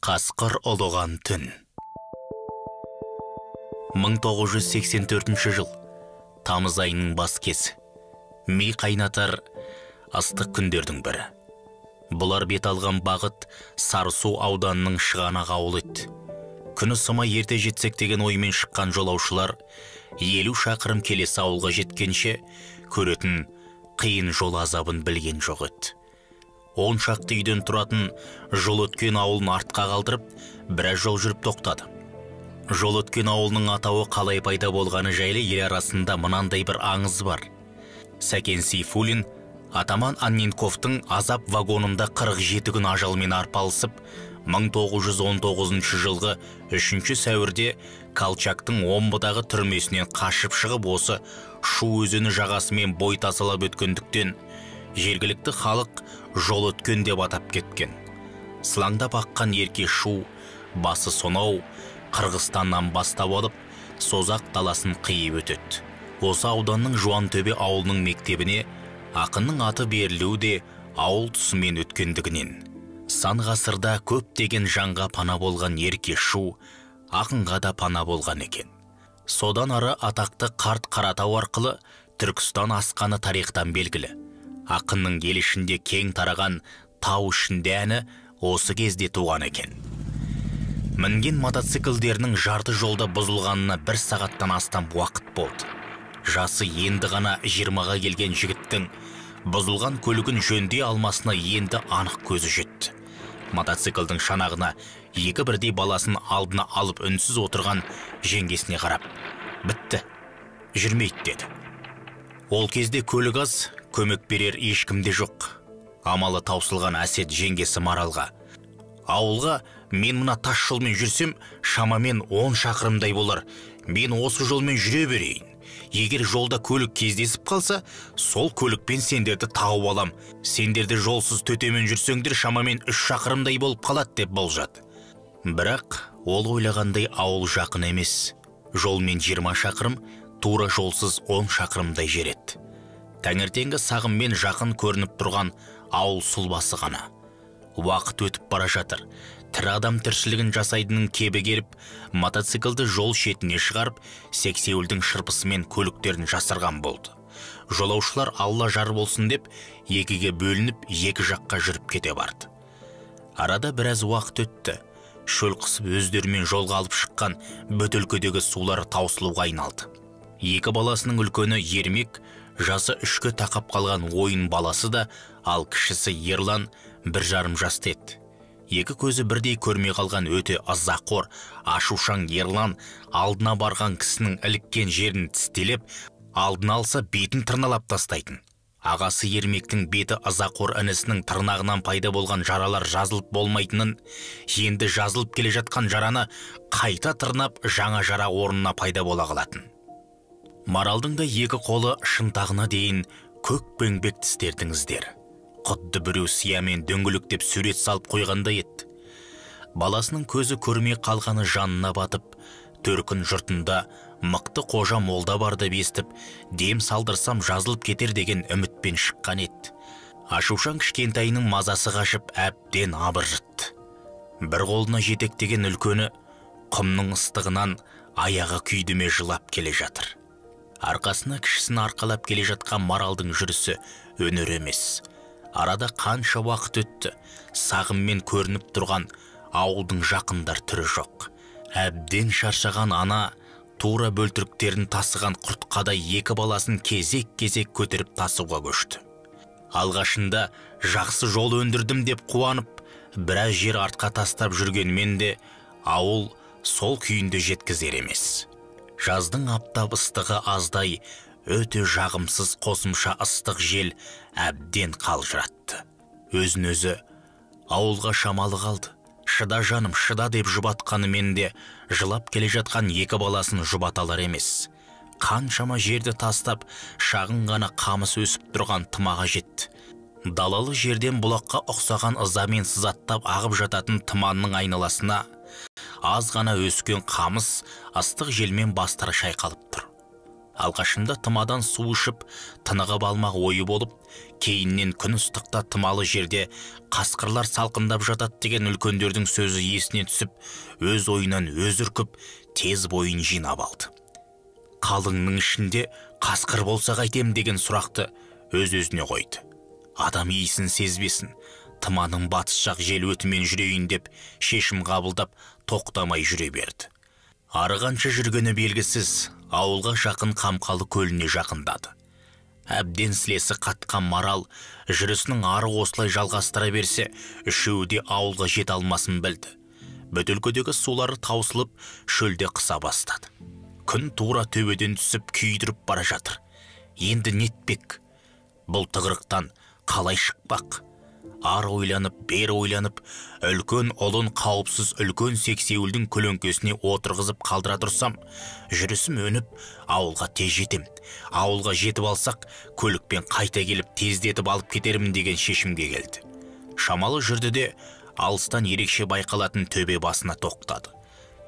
Қасқыр ұлыған түн. 1984 жыл. Тамыз айының бас кезі. Ми қайнатар ыстық күндердің бірі. Бұлар бет алған бағыт Сарысу ауданының Шығанақ ауылы еді. Күні сымай ерте жетсек деген оймен шыққан жолаушылар 50 шақырым келесі ауылға жеткенше көретін қиын жол азабын білген жоқ еді. 10 шақты үйден тұратын жол өткен ауылын артқа қалдырып, біраз жол жүріп тоқтады. Жол өткен ауылының атауы қалай пайда болғаны жайлы ел арасында мынандай бір аңыз бар. Сәкен Сейфуллин Атаман Анненковтың азап вагонында 47 күн ажалмен арпалысып, 1919 жылғы 3 сәуірде Колчактың Омбыдағы түрмесінен қашып шығып, осы Шу өзені жағасымен бой тасалап өткендіктен жергілікті халық жол өткен деп атап кеткен. Сылаңдап аққан ерке Шу, басы сонау, Қырғызстаннан бастап алып, Созақ даласын қиып өтеді. Осы ауданның Жуантөбе ауылының мектебіне ақынның аты берілуі де ауыл тұсымен өткендігінен. Сан ғасырда көптеген жанға пана болған ерке Шу, ақынға да пана болған екен. Содан ары атақты қарт Қаратау арқылы Түркістан асқаны тарихтан белгілі. Ақынның ел ішінде кең тараған тау ішінде әні осы кезде туған екен. Мінген мотоциклдерінің жарты жолда бұзылғанына 1 сағаттан астам уақыт болды. Жасы енді ғана 20-ға келген жігіттің бұзылған көлігін жөндей алмасына енді анық көзі жетті. Мотоциклдің шанағына екі бірдей баласын алдына алып үнсіз отырған жеңгесіне қарап, «Бітті, жүрмейді» деді. Ол кезде көлік аз, көмек берер ешкімде жоқ. Амалы таусылған әсет жеңгесі Маралға: «Ауылға мен мына тас жолмен жүрсем, шамамен 10 шақырымдай болар. Мен осы жолмен жүре берейін. Егер жолда көлік кездесіп қалса, сол көлікпен сендерді тауып алам. Сендерді жолсыз төтемен жүрсеңдер, шамамен 3 шақырымдай болып қалады» деп болжады. Бірақ ол ойлағандай ауыл жақын емес. Жолмен 20 шақырым, тура жолсыз 10 шақырымдай жер еді. Таңертеңгі сағыммен жақын көрініп тұрған ауыл сұлбасы ғана. Уақыт өтіп бара жатыр. Тірі адам тіршілігін жасайдының кебі келіп, мотоциклді жол шетіне шығарып, сексеуілдің шырпысымен көліктерін жасырған болды. Жолаушылар Алла жар болсын деп, екіге бөлініп, екі жаққа жүріп кете барды. Арада біраз уақыт өтті. Шөл қысып өздерімен жолға алып шыққан бөтелкедегі сулары таусылуға айналды. Екі баласының үлкені Ермек, жасы 3-ке тақап қалған ойын баласы да, ал кішісі Ерлан 1,5 жаста еді. Екі көзі бірдей көрмей қалған өте ызақор, ашушаң Ерлан алдына барған кісінің іліккен жерін тістелеп, алдын алса бетін тырналап тастайтын. Ағасы Ермектің беті ызақор інісінің тырнағынан пайда болған жаралар жазылып болмайтынын, енді жазылып келе жатқан жараны қайта тырнап, жаңа жара орнына пайда бола қалатын. Маралдың да екі қолы шынтағына дейін көк беңбек тістердің іздері. Құдды біреу сиямен дөңгелектеп сурет салып қойғандай еді. Баласының көзі көрмей қалғаны жанына батып, төркін жұртында мықты қожа молда бар деп естіп, дем салдырсам жазылып кетер деген үмітпен шыққан еді. Ашушаң кішкентайының мазасы қашып, әбден абыржытты. Бір қолына жетектеген үлкені құмның ыстығынан аяғы күйдіме жылап келе жатыр. Арқасына кішісін арқалап келе жатқан Маралдың жүрісі өнер емес. Арада қанша уақыт өтті, сағыммен көрініп тұрған ауылдың жақындар түрі жоқ. Әбден шаршаған ана тура бөлтіріктерін тасыған құртқадай екі баласын кезек-кезек көтеріп тасуға көшті. Алғашында жақсы жол өндірдім деп қуанып, біраз жер артқа тастап жүргенмен де ауыл сол күйінде жеткізер емес. Жаздың аптап ыстығы аздай, өте жағымсыз қосымша ыстық жел әбден қалжыратты. Өзін-өзі ауылға шамалы қалды. Шыда жаным, шыда деп жұбатқанымен де жылап келе жатқан екі баласын жұбаталар емес. Қаншама жерді тастап, шағын ғана қамыс өсіп тұрған тымаға жетті. Далалы жерден бұлаққа ұқсаған ызамен сызаттап ағып жататын тыманның айналасына аз ғана өскен қамыс ыстық желмен бастары шайқалып тұр. Алғашында тымадан су ішіп, тынығып алмақ ойы болып, кейіннен күн ыстықта тымалы жерде қасқырлар салқындап жатады деген үлкендердің сөзі есіне түсіп, өз ойынан өз үркіп, тез бойын жинап алды. Қалыңның ішінде қасқыр болса қайтем деген сұрақты өз-өзіне қойды. Адам иісін сезбесін, тыманың батыс жақ жел өтімен жүрейін деп шешім қабылдап, тоқтамай жүре берді. Арығанша жүргені белгісіз, ауылға жақын Қамқалы көліне жақындады. Әбден сілесі қатқан марал жүрісінің ары осылай жалғастыра берсе, үшеуі де ауылға жете алмасын білді. Бөтелкедегі сулары таусылып, шөлде қыса бастады. Күн тура төбеден түсіп күйдіріп бара жатыр. Енді нетпек? Бұл тығырықтан қалай шықпақ? Ар ойланып, бер ойланып, үлкен олын қауіпсіз үлкен сексеуілдің көлеңкесіне отырғызып қалдыра тұрсам, жүрісім өніп, ауылға тез жетем. Ауылға жетіп алсақ, көлікпен қайта келіп тездетіп алып кетермін деген шешімге келді. Шамалы жүрді де, алыстан ерекше байқалатын төбе басына тоқтады.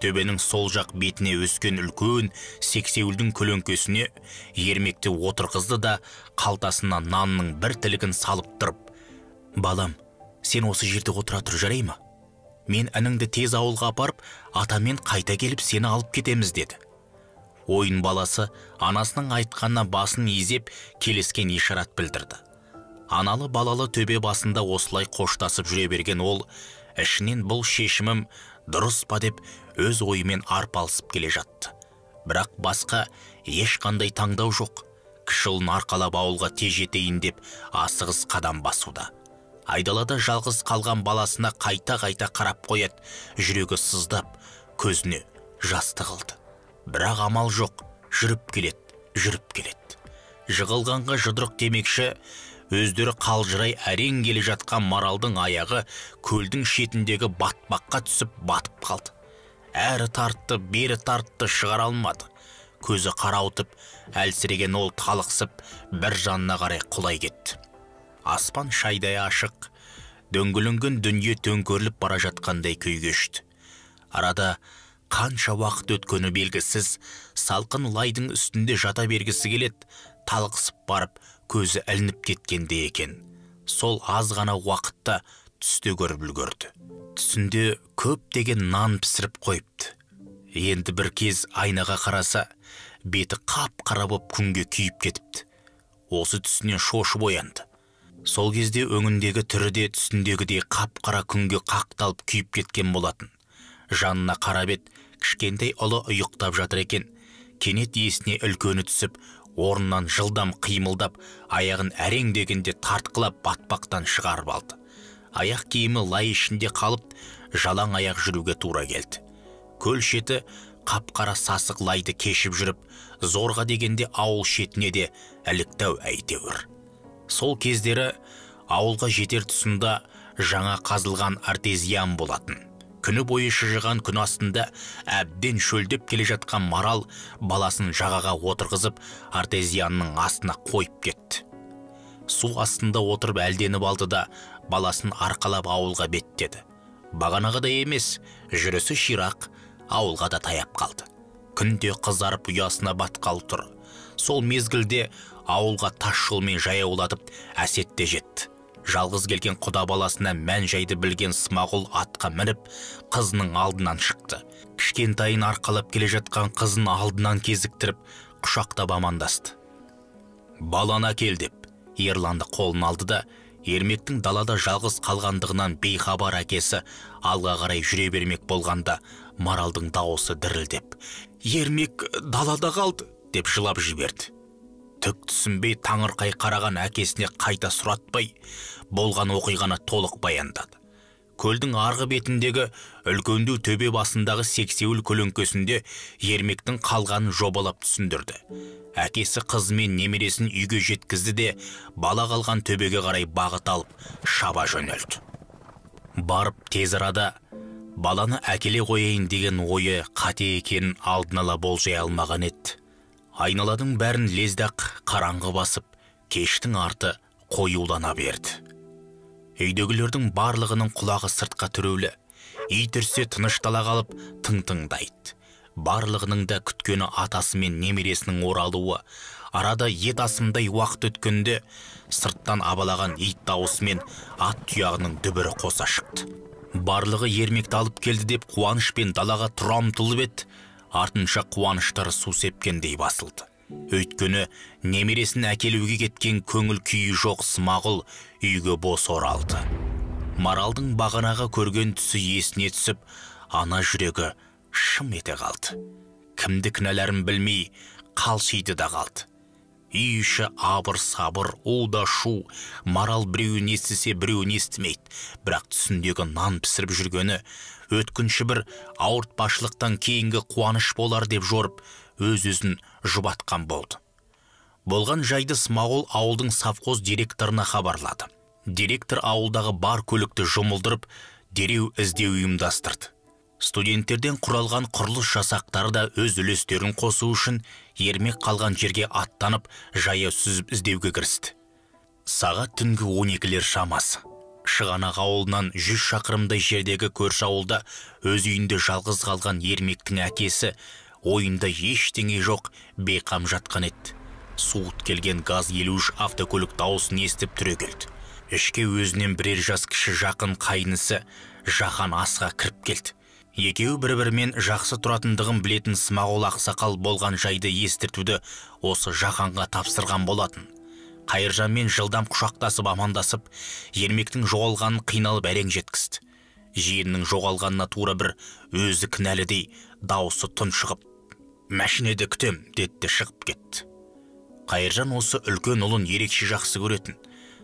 Төбенің сол жақ бетіне өскен үлкен сексеуілдің көлеңкесіне ермекті отырғызды да, қалтасына нанның бір тілігін салып тұрып, «Балам, сен осы жерде отыра тұр, жарай ма? Мен ініңді тез ауылға апарып, атамен қайта келіп сені алып кетеміз» деді. Ойын баласы анасының айтқанына басын изеп келескен ишарат білдірді. Аналы балалы төбе басында осылай қоштасып жүре берген ол, ішінен бұл шешімім дұрыс па деп өз ойымен арпалысып келе жатты. Бірақ басқа ешқандай таңдау жоқ. Кіші ұлын арқалап ауылға тез жетейін деп асығыс қадам басуда. Айдалада жалғыз қалған баласына қайта-қайта қарап қояды, жүрегі сыздап, көзіне жас тығылды. Бірақ амал жоқ, жүріп келеді. Жығылғанға жұдырық демекші, өздері қалжырай әрең келе жатқан маралдың аяғы көлдің шетіндегі батпаққа түсіп батып қалды. Әрі тартты, бері тартты, шығара алмады. Көзі қарауытып, әлсіреген ол талықсып, бір жанына қарай құлай кетті. Аспан шайдай ашық, дөңгеленген дүние төңкеріліп бара жатқандай күй кешті. Арада қанша уақыт өткені белгісіз, салқын лайдың үстінде жата бергісі келеді, талықсып барып, көзі ілініп кеткенде екен. Сол аз ғана уақытта түсте көріп үлгерді. Түсінде көптеген нан пісіріп қойыпты. Енді бір кез айнаға қараса, беті қап-қара боп күнге күйіп кетіпті. Осы түсінен шошып оянды. Сол кезде өңіндегі түрі де түсіндегідей қап-қара күнге қақталып күйіп кеткен болатын. Жанына қарап еді, кішкентай ұлы ұйықтап жатыр екен. Кенет есіне үлкені түсіп, орнынан жылдам қимылдап, аяғын әрең дегенде тартқылап батпақтан шығарып алды. Аяқ киімі лай ішінде қалып, жалаң аяқ жүруге тура келді. Көл шеті қап-қара сасық лайды кешіп жүріп, зорға дегенде ауыл шетіне де іліктәу әйтеуір. Сол кездері ауылға жетер тұсында жаңа қазылған артезиан болатын. Күні бойы шыжыған күн астында әбден шөлдеп келе жатқан марал баласын жағаға отырғызып, артезианның астына қойып кетті. Су астында отырып әлденіп алды да, баласын арқалап ауылға беттеді. Бағанағыдай емес, жүрісі ширақ, ауылға да таяп қалды. Күнде қызарып ұясына батқалы тұр. Сол мезгілде ауылға тас жолмен жаяулатып әсетте жетті. Жалғыз келген құда баласына мән жайды білген Смағұл атқа мініп, қызының алдынан шықты. Кішкентайын арқалап келе жатқан қызын алдынан кезіктіріп, құшақтап амандасты. «Баланы әкел» деп, ерланды қолын алды да, ермектің далада жалғыз қалғандығынан бейхабар әкесі алға қарай жүре бермек болғанда, маралдың дауысы дірілдеп, «Ермек далада қалды» деп жылап жіберді. Түк түсінбей таңырқай қараған әкесіне қайта сұратпай, болған оқиғаны толық баяндады. Көлдің арғы бетіндегі үлкенді төбе басындағы сексеуіл көлеңкесінде ермектің қалғанын жобалап түсіндірді. Әкесі қызы мен немересін үйге жеткізді де, бала қалған төбеге қарай бағыт алып, шаба жөнелді. Барып тез арада баланы әкеле қояйын деген ойы қате екенін алдын ала болжай алмаған еді. Айналадың бәрін лездақ қараңғы басып, кештің арты қоюлана берді. Үйдегілердің барлығының құлағы сыртқа түрулі, ит үрсе тыныштала қалып тың-тыңдайды. барлығының да күткені атасы мен немересінің оралуы. Арада ет асымдай уақыт өткенде сырттан абалаған ит дауысы мен ат тұяғының дүбірі қоса шықты. Барлығы ермекті алып келді деп қуанышпен далаға тұра ұмтылып еді, артынша қуаныштары су сепкендей басылды. Өйткені немересін әкелуге кеткен көңіл күйі жоқ Смағұл үйге бос оралды. Маралдың бағанағы көрген түсі есіне түсіп, ана жүрегі шым ете қалды. Кімді кінәларын білмей қалшиды да қалды. Үй іші абыр-сабыр, у-да шу. Марал біреуін естісе біреуін естімейді. Бірақ түсіндегі нан пісіріп жүргені өткінші бір ауыртпашылықтан кейінгі қуаныш болар деп жорып, өз-өзін жұбатқан болды. Болған жайды Смағұл ауылдың совхоз директорына хабарлады. Директор ауылдағы бар көлікті жұмылдырып, дереу іздеу ұйымдастырды. Студенттерден құралған құрылыс жасақтары да өз үлестерін қосу үшін ермек қалған жерге аттанып, жаяу сүзіп іздеуге кірісті. Сағат түнгі 12-лер шамасы. Шығанақ ауылынан 100 шақырымдай жердегі көрші ауылда өз үйінде жалғыз қалған ермектің әкесі ойында ештеңе жоқ бейқам жатқан еді. Суыт келген газ 53 автокөлік дауысын естіп түрегелді. Ішке өзінен бірер жас кіші жақын қайнысы Жақан асқа кіріп келді. Екеуі бір-бірімен жақсы тұратындығын білетін Смағұл ақсақал болған жайды естіртуді осы Жақанға тапсырған болатын. Қайыржанмен жылдам құшақтасып амандасып, ермектің жоғалғанын қиналып әрең жеткізді. Жиеннің жоғалғанына тура бір өзі кінәлідей дауысы тұншығып, «Мәшинеде күтем» деді шығып кетті. Қайыржан осы үлкен ұлын ерекше жақсы көретін.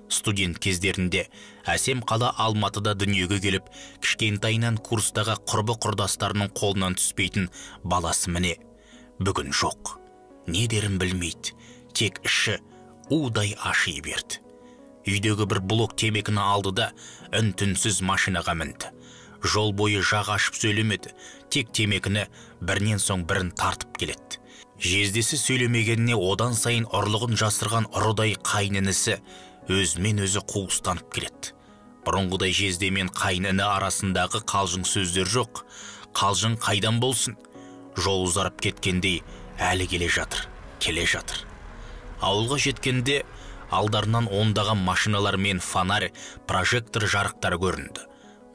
Студент кездерінде әсем қала Алматыда дүниеге келіп, кішкентайынан курстағы құрбы-құрдастарының қолынан түспейтін баласы міне, бүгін жоқ. Не дерін білмейді, тек іші удай аши берді. Үйдегі бір блок темекіні алды да үн-түнсіз машинаға мінді. Жол бойы жақ ашып сөйлемеді, тек темекіні бірінен соң бірін тартып келеді. Жездесі сөйлемегеніне одан сайын ұрлығын жасырған ұрыдай қайнінісі өзімен өзі қуыстанып келеді. Бұрынғыдай жезде мен қайнені арасындағы қалжың сөздер жоқ. Қалжың қайдан болсын? Жол ұзарып кеткендей әлі келе жатыр. Ауылға жеткенде алдарынан ондаған машиналар мен фонарь, прожектор жарықтары көрінді.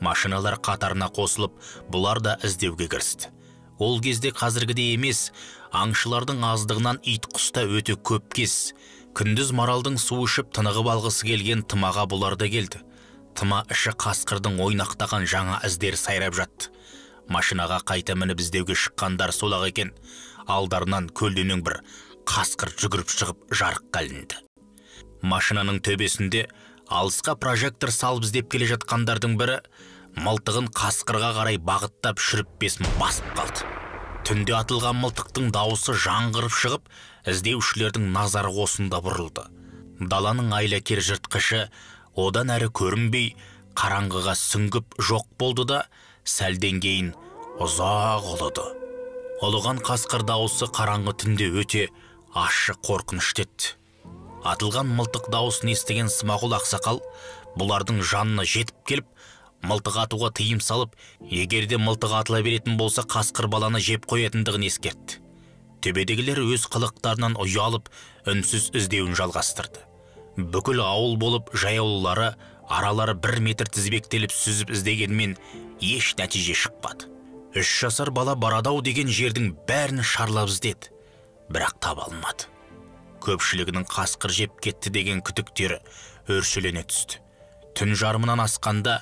Машиналар қатарына қосылып, бұлар да іздеуге кірісті. Ол кезде қазіргідей емес, аңшылардың аздығынан ит құста өте көп кез. Күндіз маралдың су ішіп тынығып алғысы келген Тымаға бұлар да келді. Тыма іші қасқырдың ойнақтаған жаңа іздері сайрап жатты. Машинаға қайта мініп іздеуге шыққандар сол-ақ екен. Алдарынан көлденең бір қасқыр жүгіріп шығып жарыққа ілінді. Машинаның төбесінде алысқа прожектор салып іздеп келе жатқандардың бірі мылтығын қасқырға қарай бағыттап шүріппесін басып қалды. Түнде атылған мылтықтың дауысы жаңғырып шығып, іздеушілердің назары осында бұрылды. Даланың айлакер жыртқышы одан әрі көрінбей, қараңғыға сүңгіп жоқ болды да, сәлден кейін ұзақ ұлыды. Ұлыған қасқыр дауысы қараңғы түнде өте ащы қорқынышты еді. Атылған мылтық дауысын естіген Смағұл ақсақал бұлардың жанына жетіп келіп, мылтық атуға тыйым салып, егерде мылтық атыла беретін болса қасқыр баланы жеп қоятындығын ескертті. Төбедегілер өз қылықтарынан ұялып, үнсіз іздеуін жалғастырды. Бүкіл ауыл болып жаяулылары аралары 1 метр тізбектеліп сүзіп іздегенмен еш нәтиже шықпады. 3 жасар бала Барадау деген жердің бәрін шарлап іздеді, бірақ таба алмады. Көпшілігінің қасқыр жеп кетті деген күдіктері өршелене түсті. Түн жарымынан асқанда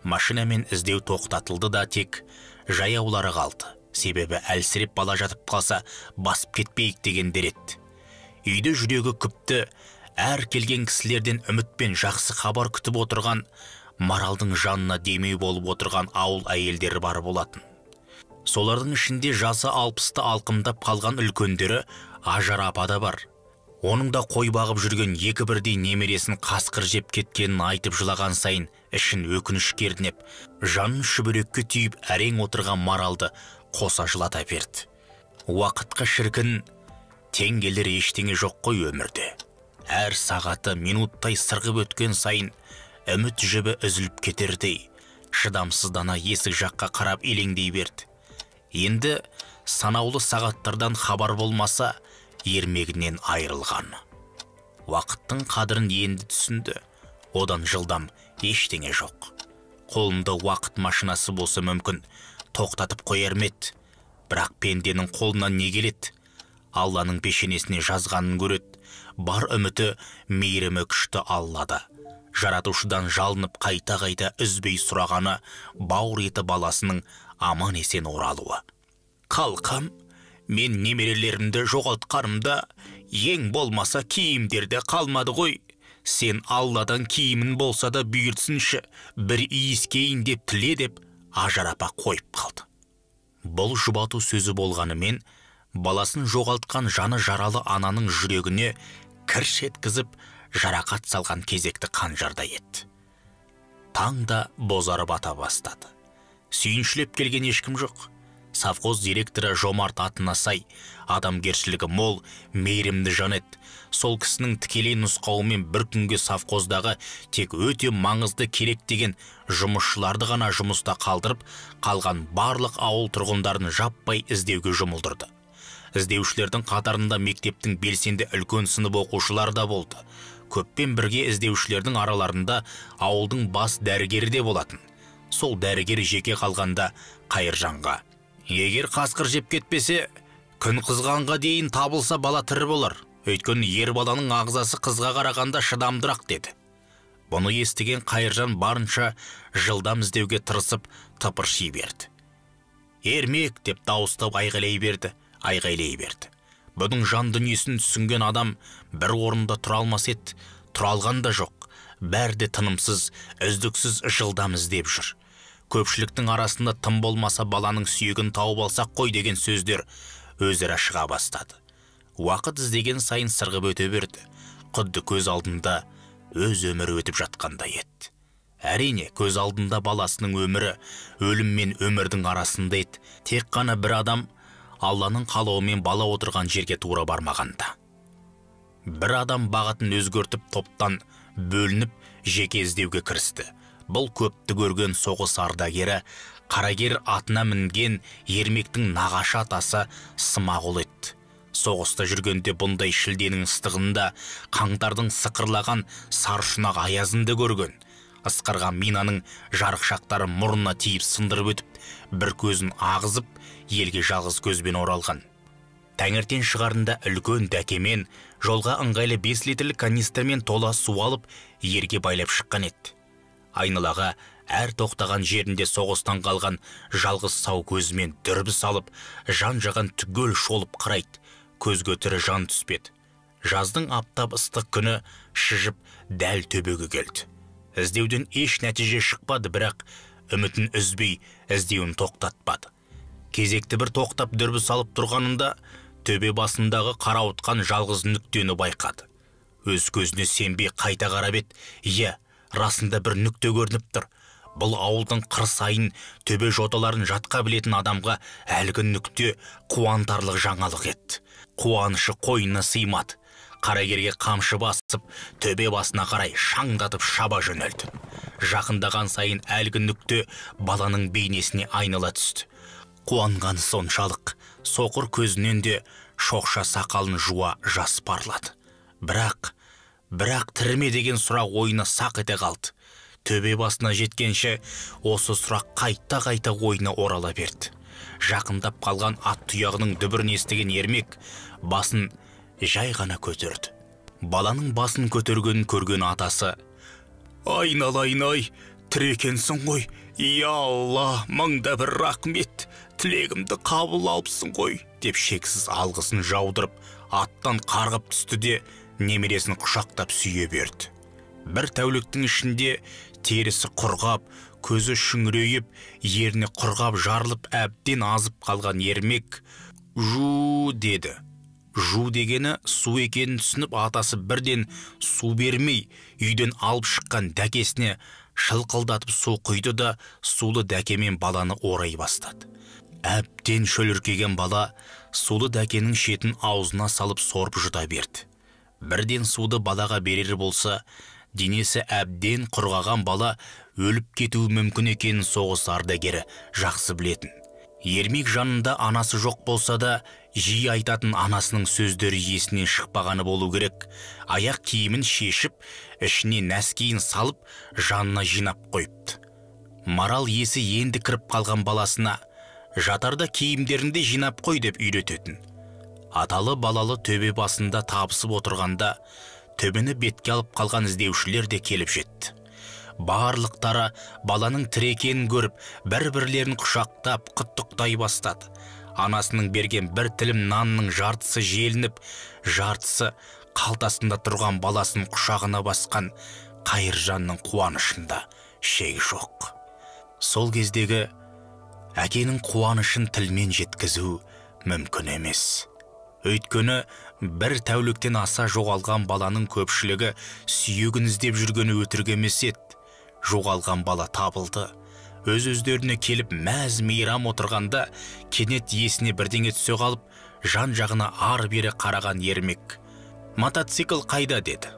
машинамен іздеу тоқтатылды да тек жаяулары қалды. Себебі әлсіреп бала жатып қалса басып кетпейік деген дерет. Үйде жүрегі күпті, әр келген кісілерден үмітпен жақсы хабар күтіп отырған, Маралдың жанына демеу болып отырған ауыл әйелдері бар болатын. Солардың ішінде жасы 60-ты алқымдап қалған үлкендері Ажар апа да бар. Оның да қой бағып жүрген екі бірдей немересін қасқыр жеп кеткенін айтып жылаған сайын ішін өкініш кернеп, жанын шүбірекке түйіп әрең отырған Маралды қоса жылата берді. Уақытқа шіркін, тең келер ештеңе жоқ қой өмірде. Әр сағаты минуттай сырғып өткен сайын үміт жібі үзіліп кетердей, шыдамсыздана есік жаққа қарап елеңдей берді. Енді санаулы сағаттардан хабар болмаса ермегінен айырылған. Уақыттың қадірін енді түсінді. Одан жылдам ештеңе жоқ. Қолында уақыт машинасы болса мүмкін тоқтатып қояр ма еді. Бірақ пенденің қолынан не келеді? Алланың пешенесіне жазғанын көреді. Бар үміті мейірімі күшті Аллада. Жаратушыдан жалынып қайта-қайта үзбей сұрағаны бауыр еті баласының аман есен оралуы. Қалқам, мен немерелерімді жоғалтқанымда ең болмаса киімдерде қалмады ғой. Сен Алладан киімін болса да бұйыртсыншы, бір иіскейін деп тіле деп ажарапа қойып қалды. Бұл жұбату сөзі болғанымен, баласын жоғалтқан жаны жаралы ананың жүрегіне кірш еткізіп, жарақат салған кезекті қанжардай еді. Таң да бозарып ата бастады. Сүйіншілеп келген ешкім жоқ. Совхоз директоры Жомарт атына сай, адамгершілігі мол, мейірімді жан еді. Сол кісінің тікелей нұсқауымен бір күнге совхоздағы тек өте маңызды керек деген жұмысшыларды ғана жұмыста қалдырып, қалған барлық ауыл тұрғындарын жаппай іздеуге жұмылдырды. Іздеушілердің қатарында мектептің белсенді үлкен сынып оқушылар да болды. Көппен бірге іздеушілердің араларында ауылдың бас дәрігері де болатын. Сол дәрігер жеке қалғанда Қайыржанға: егер қасқыр жеп кетпесе, күн қызғанға дейін табылса бала тірі болар. Өйткені ер баланың ағзасы қызға қарағанда шыдамдырақ деді. Бұны естіген Қайыржан барынша жылдам іздеуге тырысып тыпырши берді. Ермек деп дауыстап айғайлай берді. Бұның жан дүниесін түсінген адам бір орында тұра алмас еді. Тұра алған да жоқ. Бәрі де тынымсыз, үздіксіз жылдам іздеп жүр. Көпшіліктің арасында тым болмаса баланың сүйегін тауып алсақ қой деген сөздер өзара шыға бастады. Уақыт іздеген сайын сырғып өте берді. Құдды көз алдында өз өмірі өтіп жатқандай еді. Әрине, көз алдында баласының өмірі өлім мен өмірдің арасында еді. Тек қана бір адам Алланың қалауымен бала отырған жерге тура бармағанда. Бір адам бағытын өзгертіп топтан бөлініп жеке іздеуге кірісті. Бұл көпті көрген соғыс ардагері, қарагер атына мінген Ермектің нағашы атасы Смағұл еді. Соғыста жүргенде бұндай шілденің ыстығында қаңтардың сықырлаған саршұнақ аязынды көрген. Ысқырған минаның жарықшақтары мұрнына тиіп сындырып өтіп, бір көзін ағызып, елге жалғыз көзбен оралған. Таңертең шығарында үлкен дәкемен жолға ыңғайлы 5 литрлік канистрмен тола су алып, ерге байлап шыққан еді. Айналаға әр тоқтаған жерінде соғыстан қалған жалғыз сау көзімен дүрбі салып, жан-жаған түгел шолып қарайды. Көзге тірі жан түспеді. Жаздың аптап ыстық күні шыжып дәл төбеге келді. Іздеуден еш нәтиже шықпады, бірақ үмітін үзбей іздеуін тоқтатпады. Кезекті бір тоқтап дүрбі салып тұрғанында төбе басындағы қарауытқан жалғыз нүктені байқады. Өз көзіне сенбей қайта қарап еді. Иә, расында бір нүкте көрініп тұр. Бұл ауылдың қыр сайын төбе жоталарын жатқа білетін адамға әлгі нүкте қуантарлық жаңалық еді. Қуанышы қойнына сыймады. Қарагерге қамшы басып, төбе басына қарай шаңдатып шаба жөнелді. Жақындаған сайын әлгі нүкте баланың бейнесіне айнала түсті. Қуанғаны соншалық, соқыр көзінен де шоқша сақалын жуа жас парлады. Бірақ тіріме деген сұрақ ойына сақ ете қалды. Төбе басына жеткенше осы сұрақ қайта ойына орала берді. Жақындап қалған ат тұяғының дүбірін естіген Ермек басын жай ғана көтерді. Баланың басын көтергенін көрген атасы: айналайын-ай, тірі екенсің ғой. Я Алла, мыңда бір рахмет, тілегімді қабыл алыпсың ғой, деп шексіз алғысын жаудырып, аттан қарғып түсті де немересін құшақтап сүйе берді. Бір тәуліктің ішінде терісі құрғап, көзі шүңірейіп, еріне құрғап жарылып әбден азып қалған Ермек «жу» деді. Жу дегені су екенін түсініп, атасы бірден су бермей, үйден алып шыққан дәкесіне шылқылдатып су құйды да сулы дәкемен баланы орай бастады. Әбден шөліркеген бала сулы дәкенің шетін аузына салып сорып жұта берді. Бірден суды балаға берер болса, денесі әбден құрғаған бала өліп кетуі мүмкін екенін соғыс ардагері жақсы білетін. Ермек жанында анасы жоқ болса да, жиі айтатын анасының сөздері есінен шықпағаны болу керек. Аяқ киімін шешіп, ішіне нәскиін салып, жанына жинап қойыпты. Марал есі енді кіріп қалған баласына, жатарда киімдерінде жинап қой деп үйрететін. Аталы балалы төбе басында табысып отырғанда, төбені бетке алып қалған іздеушілер де келіп жетті. Барлықтары баланың тірі екенін көріп, бір-бірлерін құшақтап, құттықтай бастады. Анасының берген бір тілім нанның жартысы желініп, жартысы қалтасында тұрған баласын құшағына басқан Қайыржанның қуанышында шек жоқ. Сол кездегі әкенің қуанышын тілмен жеткізу мүмкін емес. Өйткені бір тәуліктен аса жоғалған баланың көпшілігі сүйегін іздеп жүргені өтірік емес еді. Жоғалған бала табылды. Өз-өздеріне келіп мәз мейрам отырғанда, кенет есіне бірдеңе түсе қалып, жан-жағына ар-бері қараған Ермек: «Мотоцикл қайда?» деді.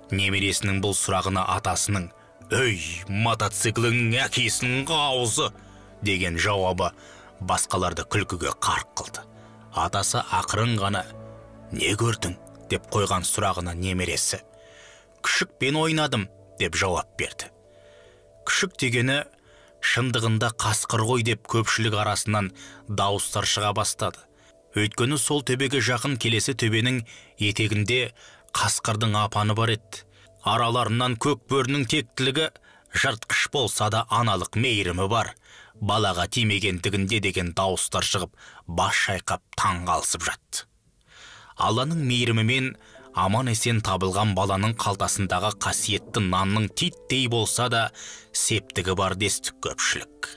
Немересінің бұл сұрағына атасының: «Өй, мотоциклің әкесінің аузы!» деген жауабы басқаларды күлкіге қарқ қылды. Атасы ақырын ғана: «Не көрдің?» деп қойған сұрағына немересі: «Күшікпен ойнадым» деп жауап берді. Күшік дегені шындығында қасқыр ғой деп көпшілік арасынан дауыстар шыға бастады. Өйткені сол төбеге жақын келесі төбенің етегінде қасқырдың апаны бар еді. Араларынан көк бөрінің тектілігі, жыртқыш болса да аналық мейірімі бар, балаға тимегендігінде деген дауыстар шығып, бас шайқап таңғалысып жатты. Алланың мейірімімен аман есен табылған баланың қалтасындағы қасиетті нанның титтей болса да септігі бар десті көпшілік.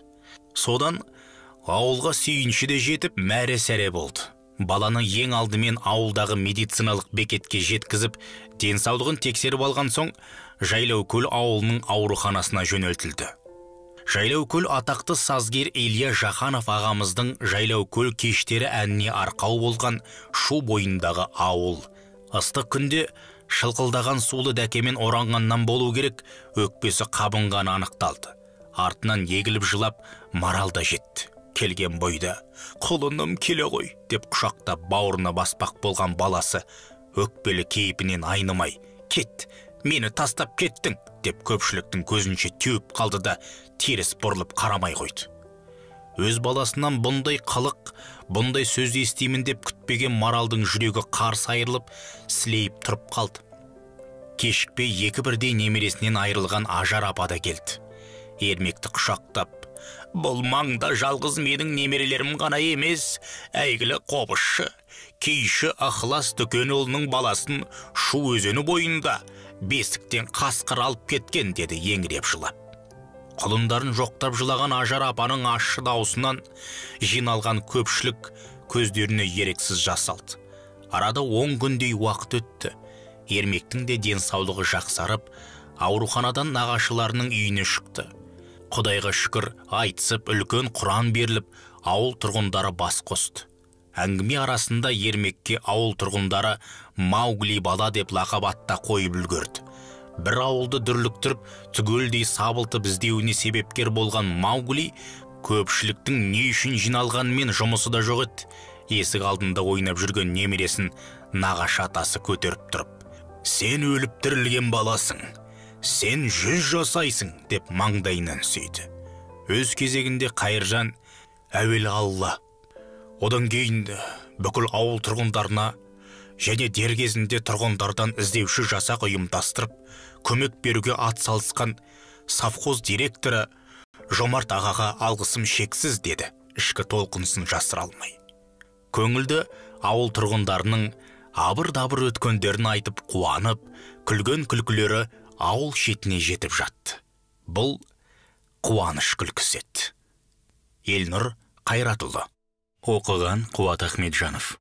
Содан ауылға сүйінші де жетіп, мәре-сәре болды. Баланы ең алдымен ауылдағы медициналық бекетке жеткізіп, денсаулығын тексеріп алған соң, Жайлаукөл ауылының ауруханасына жөнелтілді. Жайлаукөл атақты сазгер Илья Жақанов ағамыздың Жайлаукөл кештері әніне арқау болған шу бойындағы ауыл. Ыстық күнде шылқылдаған сулы дәкемен оранғаннан болу керек, өкпесі қабынғаны анықталды. Артынан егіліп жылап, Марал да жетті. Келген бойда: «Құлыным келе ғой» деп құшақтап бауырына баспақ болған баласы өкпелі кейпінен айнымай: «Кет, мені тастап кеттің» деп көпшіліктің көзінше теуіп қалды да теріс бұрылып қарамай қойды. Өз баласынан бұндай қылық, бұндай сөз естимін деп күтпеген Маралдың жүрегі қарс айырылып, сілейіп тұрып қалды. Кешікпей екі бірдей немересінен айырылған Ажар апа да келді. Ермекті құшақтап: «Бұл маңда жалғыз менің немерелерім ғана емес, әйгілі қобызшы, күйші Ықылас Дүкенұлының баласын Шу өзені бойында бесіктен қасқыр алып кеткен» деді еңіреп жылап. Құлындарын жоқтап жылаған Ажар апаның ащы даусынан жиналған көпшілік көздеріне ерексіз жас алды. Арада 10 күндей уақыт өтті. Ермектің де денсаулығы жақсарып, ауруханадан нағашыларының үйіне шықты. Құдайға шүкір, айтысып, үлкен құран беріліп, ауыл тұрғындары бас қосты. Әңгіме арасында Ермекке ауыл тұрғындары Маугли бала деп лақап атта қойып үлгерді. Бір ауылды дүрліктіріп, түгелдей сабылтып іздеуіне себепкер болған Маугли көпшіліктің не үшін жиналғанымен жұмысы да жоқ еді. Есік алдында ойнап жүрген немересін нағашы атасы көтеріп тұрып: «Сен өліп тірілген баласың, сен 100 жасайсың» деп маңдайынан сүйді. Өз кезегінде Қайыржан: «Әуелі Алла, одан кейін бүкіл ауыл тұрғындарына және дер кезінде тұрғындардан іздеуші жасақ ұйымдастырып, көмек беруге ат салысқан совхоз директоры Жомарт ағаға алғысым шексіз» деді, ішкі толқынысын жасыра алмай. Көңілді ауыл тұрғындарының абыр-дабыр өткендерін айтып қуанып, күлген күлкілері ауыл шетіне жетіп жатты. Бұл қуаныш күлкісі еді. Елнұр Қайратұлы. Оқыған Қуат Ахметжанов.